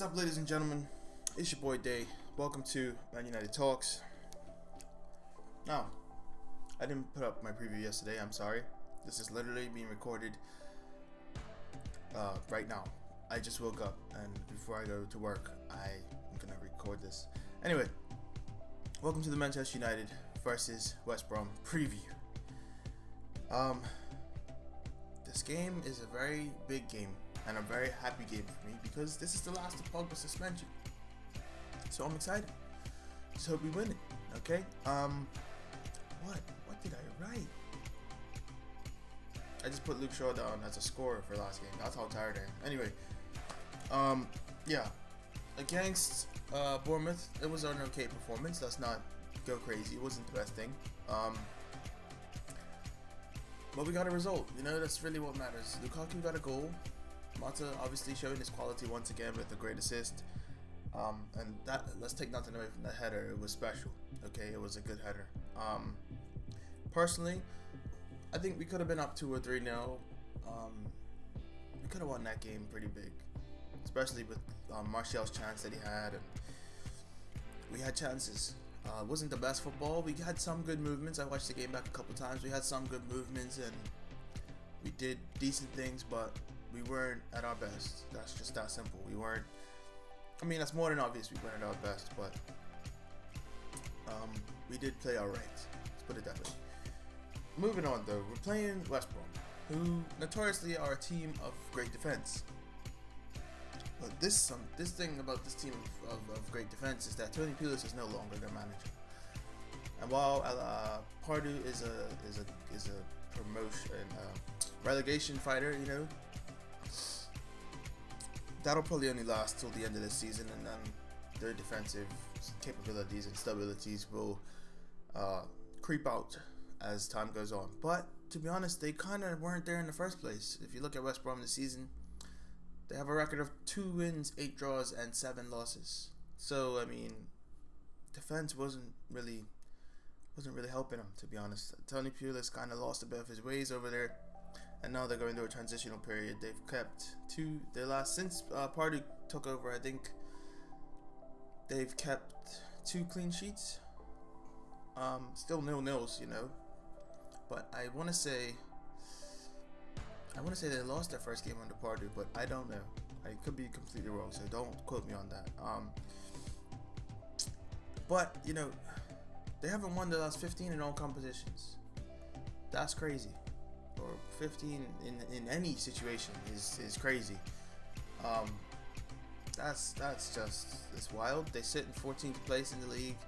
up, ladies and gentlemen? It's your boy Day. Welcome to Man United Talks. Now, I didn't put up my preview yesterday. I'm sorry. This is literally being recorded right now. I just woke up, and before I go to work, I'm gonna record this. Anyway, welcome to the Manchester United versus West Brom preview. This game is a very big game and a very happy game for me because this is the last of Pogba'S suspension. So I'm excited. Just hope we win it. Okay. What did I write? I just put Luke Shaw down as a scorer for last game. That's how tired I am. Anyway, yeah. Against Bournemouth, it was an okay performance. Let's not go crazy. It wasn't the best thing. But we got a result. You know, that's really what matters. Lukaku got a goal. Mata obviously showing his quality once again with a great assist. And that, let's take nothing away from that header. It was special. Okay, it was a good header. Personally, I think we could have been up 2 or 3-0. We could have won that game pretty big, especially with Martial's chance that he had. And we had chances. It wasn't the best football. We had some good movements. I watched the game back a couple times. We had some good movements and we did decent things, but we weren't at our best. That's just that simple. We weren't. I mean, that's more than obvious. We weren't at our best, but we did play all right. Let's put it that way. Moving on, though, we're playing West Brom, who notoriously are a team of great defense. But this thing about this team of great defense is that Tony Pulis is no longer their manager. And while Pardew is a promotion relegation fighter, you know, that'll probably only last till the end of the season, and then their defensive capabilities and stabilities will creep out as time goes on. But to be honest, they kind of weren't there in the first place. If you look at West Brom this season, they have a record of 2 wins, 8 draws, and 7 losses. So I mean, defense wasn't really helping them, to be honest. Tony Pulis kind of lost a bit of his ways over there, and now they're going through a transitional period. They've kept since Pardew took over, I think they've kept 2 clean sheets. Still 0-0s, you know. But I want to say they lost their first game under Pardew, but I don't know. I could be completely wrong, so don't quote me on that. But you know, they haven't won the last 15 in all competitions. That's crazy. Or 15 in any situation is crazy. It's wild. They sit in 14th place in the league,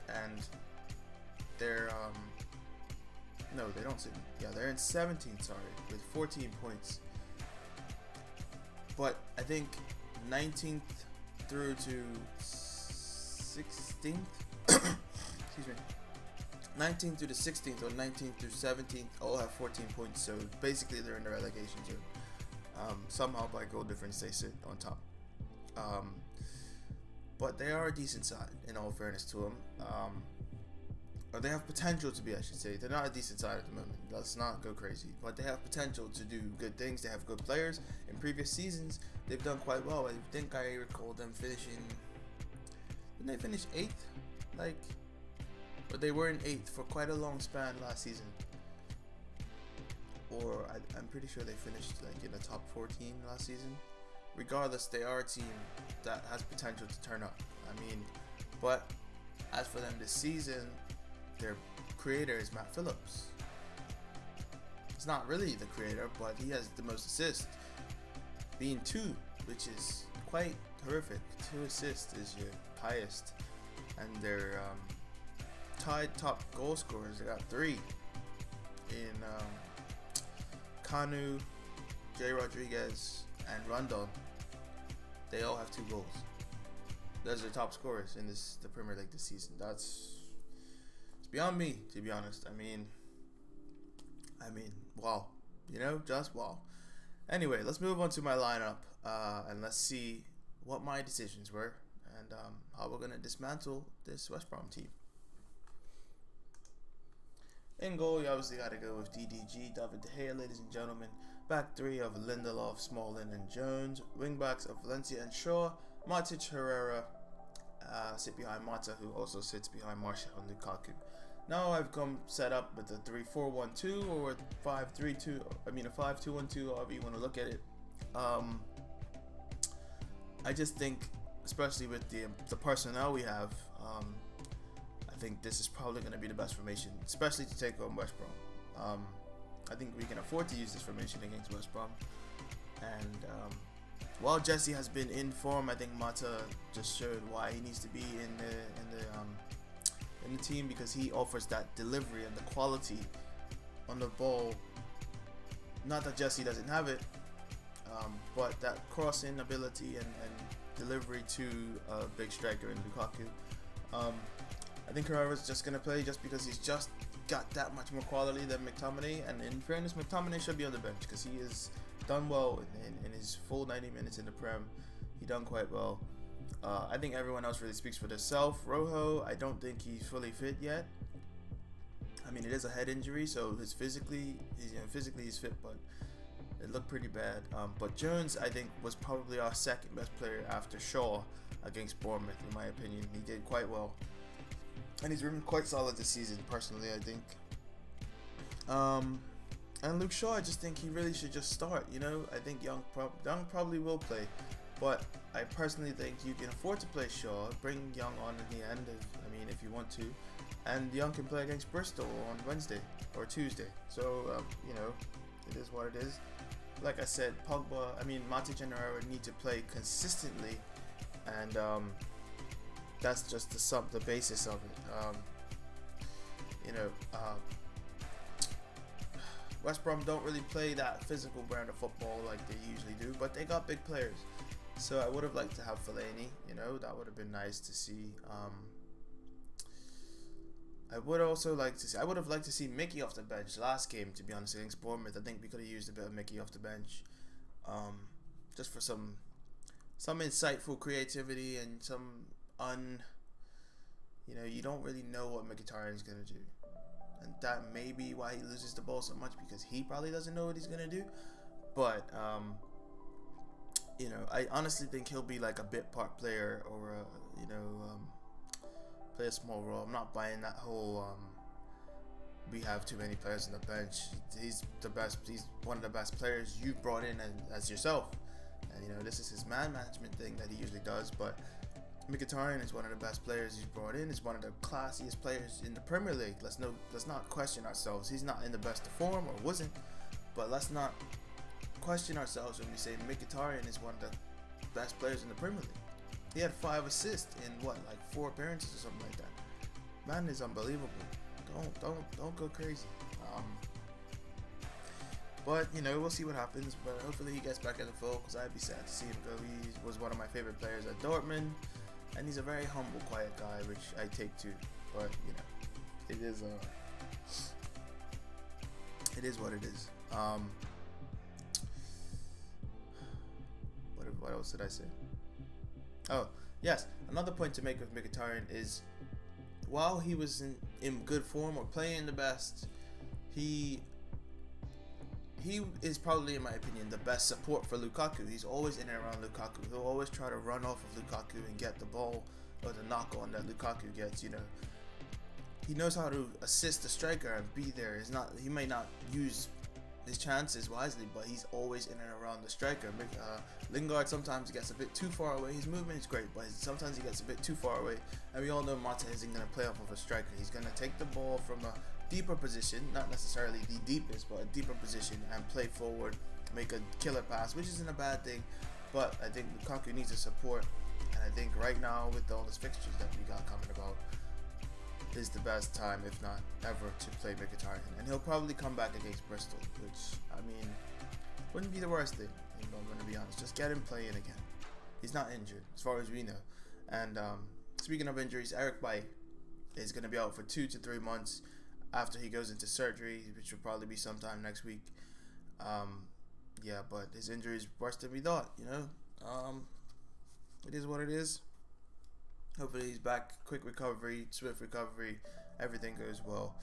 and they're no, they don't sit. They're in 17th. Sorry, with 14 points. But I think 19th through to 16th. Excuse me. 19th through the 16th or 19th through 17th all have 14 points. So basically, they're in the relegation zone. Somehow by goal difference, they sit on top. But they are a decent side, in all fairness to them. Or they have potential to be, I should say. They're not a decent side at the moment. Let's not go crazy. But they have potential to do good things. They have good players. In previous seasons, they've done quite well. I think I recall them finishing... Didn't they finish 8th? But they were in 8th for quite a long span last season. Or I'm pretty sure they finished in the top 14 last season. Regardless, they are a team that has potential to turn up. I mean, but as for them this season, their creator is Matt Phillips. He's not really the creator, but he has the most assists, being 2, which is quite horrific. 2 assists is your highest, and they're tied top goal scorers. They got 3 in Kanu, Jay Rodriguez, and Rondon. They all have 2 goals. Those are top scorers in the Premier League this season. It's beyond me, to be honest. I mean, wow. You know, just wow. Anyway, let's move on to my lineup, and let's see what my decisions were and how we're gonna dismantle this West Brom team. In goal, you obviously got to go with DDG, David De Gea, ladies and gentlemen. Back three of Lindelof, Smalling, and Jones. Wing backs of Valencia and Shaw. Matic, Herrera sit behind Mata, who also sits behind Martial and Lukaku. Now I've come set up with a 3-4-1-2 or a 5-3-2. I mean a 5-2-1-2, however you want to look at it. I just think, especially with the personnel we have, I think this is probably going to be the best formation, especially to take on West Brom. I think we can afford to use this formation against West Brom. And while Jesse has been in form, I think Mata just showed why he needs to be in the team, because he offers that delivery and the quality on the ball. Not that Jesse doesn't have it, but that crossing ability and delivery to a big striker in Lukaku. I think Herrera's just gonna play just because he's just got that much more quality than McTominay, and in fairness, McTominay should be on the bench because he has done well in his full 90 minutes in the Prem. He done quite well. I think everyone else really speaks for themselves. Rojo, I don't think he's fully fit yet. I mean, it is a head injury, so physically he's fit, but it looked pretty bad. But Jones, I think, was probably our second best player after Shaw against Bournemouth, in my opinion. He did quite well, and he's been quite solid this season, personally, I think. And Luke Shaw, I just think he really should just start. I think Young probably will play, but I personally think you can afford to play Shaw. Bring Young on in the end, if you want to, and Young can play against Bristol on Wednesday or Tuesday. So it is what it is. Like I said, Matic and Herrera need to play consistently, and that's just the basis of it. West Brom don't really play that physical brand of football like they usually do, but they got big players. So I would have liked to have Fellaini, that would have been nice to see. I would have liked to see Mickey off the bench last game, to be honest, against Bournemouth. I think we could have used a bit of Mickey off the bench, just for some insightful creativity and some you don't really know what Mkhitaryan is gonna do, and that may be why he loses the ball so much, because he probably doesn't know what he's gonna do. But I honestly think he'll be like a bit part player, or play a small role. I'm not buying that whole we have too many players on the bench. He's the best. He's one of the best players you brought in as yourself, and this is his man management thing that he usually does. But Mkhitaryan is one of the best players he's brought in. He's one of the classiest players in the Premier League. Let's not question ourselves. He's not in the best of form, or wasn't, but let's not question ourselves when we say Mkhitaryan is one of the best players in the Premier League. He had 5 assists in 4 appearances or something like that. Man is unbelievable. Don't go crazy. But we'll see what happens. But hopefully he gets back in the fold, because I'd be sad to see him go. He was one of my favorite players at Dortmund, and he's a very humble, quiet guy, which I take to. But it is what it is. What else did I say? Oh, yes. Another point to make with Mkhitaryan is, while he was in good form or playing the best, he is probably, in my opinion, the best support for Lukaku. He's always in and around Lukaku. He'll always try to run off of Lukaku and get the ball, or the knock on that Lukaku gets. He knows how to assist the striker and be there. He may not use his chances wisely, but he's always in and around the striker. Lingard sometimes gets a bit too far away. His movement is great, but sometimes he gets a bit too far away. And we all know Mata isn't going to play off of a striker. He's going to take the ball from a deeper position, not necessarily the deepest, but a deeper position, and play forward, make a killer pass, which isn't a bad thing. But I think Lukaku needs a support, and I think right now, with all these fixtures that we got coming about, is the best time, if not ever, to play Mkhitaryan. And he'll probably come back against Bristol, which, wouldn't be the worst thing, I'm going to be honest. Just get him playing again. He's not injured, as far as we know. And speaking of injuries, Eric Bailly is going to be out for 2 to 3 months after he goes into surgery, which will probably be sometime next week. But his injury is worse than we thought, It is what it is. Hopefully he's back. Quick recovery, swift recovery, everything goes well.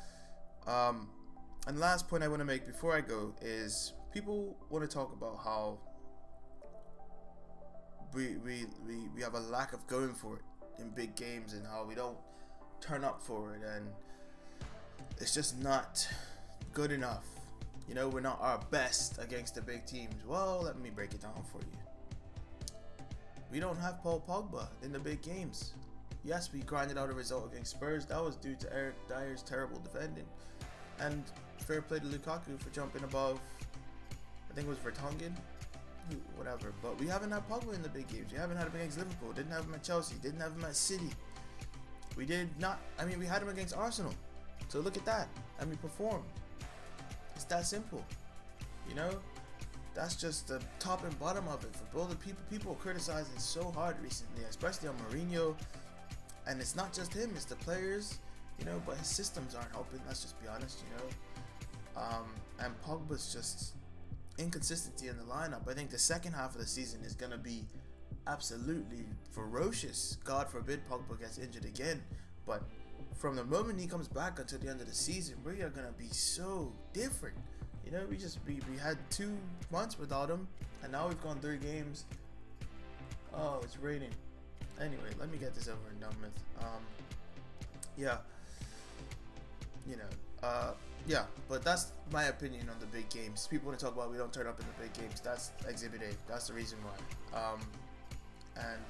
And the last point I want to make before I go is people want to talk about how we have a lack of going for it in big games and how we don't turn up for it, and it's just not good enough. You know, we're not our best against the big teams. Well, let me break it down for you. We don't have Paul Pogba in the big games. Yes, we grinded out a result against Spurs. That was due to Eric Dyer's terrible defending. And fair play to Lukaku for jumping above, I think it was Vertonghen, whatever. But we haven't had Pogba in the big games. We haven't had him against Liverpool. Didn't have him at Chelsea. Didn't have him at City. We did not. I mean, we had him against Arsenal. So look at that. And we performed. It's that simple. You know? That's just the top and bottom of it. For all the people are criticizing so hard recently, especially on Mourinho. And it's not just him, it's the players, you know, but his systems aren't helping, let's just be honest, you know. And Pogba's just inconsistency in the lineup. I think the second half of the season is going to be absolutely ferocious. God forbid Pogba gets injured again. But from the moment he comes back until the end of the season, we are going to be so different. You know, we had 2 months without him, and now we've gone 3 games. Oh, it's raining. Anyway, let me get this over and done with. Yeah. You know, yeah, but that's my opinion on the big games. People want to talk about we don't turn up in the big games. That's Exhibit A. That's the reason why. And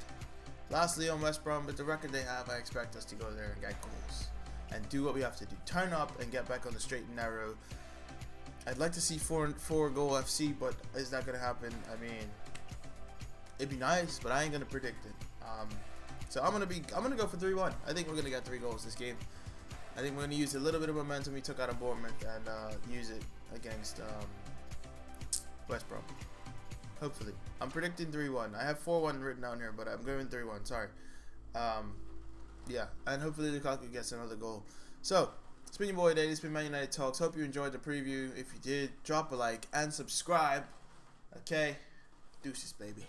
lastly, on West Brom, with the record they have, I expect us to go there and get goals and do what we have to do. Turn up and get back on the straight and narrow. I'd like to see 4-goal FC, but is that going to happen? I mean, it'd be nice, but I ain't going to predict it. So I'm gonna go for 3-1. I think we're gonna get 3 goals this game. I think we're gonna use a little bit of momentum we took out of Bournemouth and use it against West Brom. Hopefully, I'm predicting 3-1. I have 4-1 written down here, but I'm going 3-1. Sorry. Yeah, and hopefully Lukaku gets another goal. So it's been your boy Dave. It's been Man United Talks. Hope you enjoyed the preview. If you did, drop a like and subscribe. Okay, deuces, baby.